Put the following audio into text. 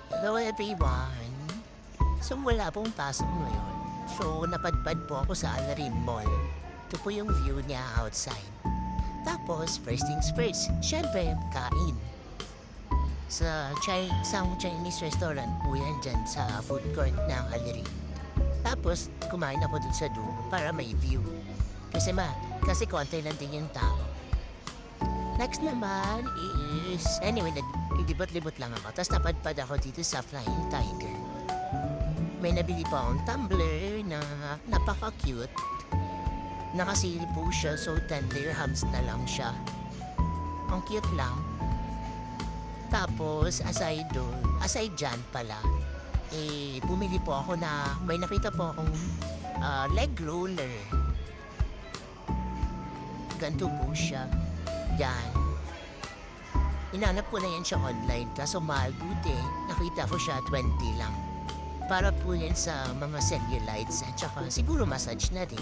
Hello everyone! So wala pong pasok ngayon. So napadpad po ako sa Alarin Mall. Ito po yung view niya outside. Tapos first things first, syempre kain. Isang Chinese restaurant po yan dyan sa food court ng Alarin. Tapos kumain ako dun sa dulo para may view. Kasi konti lang din yung tao. Next naman is, anyway, nagdibot-libot lang ako. Tapos napadpad ako dito sa Flying Tiger. May nabili pa akong tumbler na napaka-cute. Nakasili po siya, so 10 dirhams na lang siya. Ang cute lang. Tapos, aside dyan pala, bumili po ako may nakita po akong leg roller. Ganito po siya. Yan. Inanap ko na yan siya online, kaso mahal buti. Nakita ko siya 20 lang. Para po yan sa mga cellulites at saka siguro massage na din.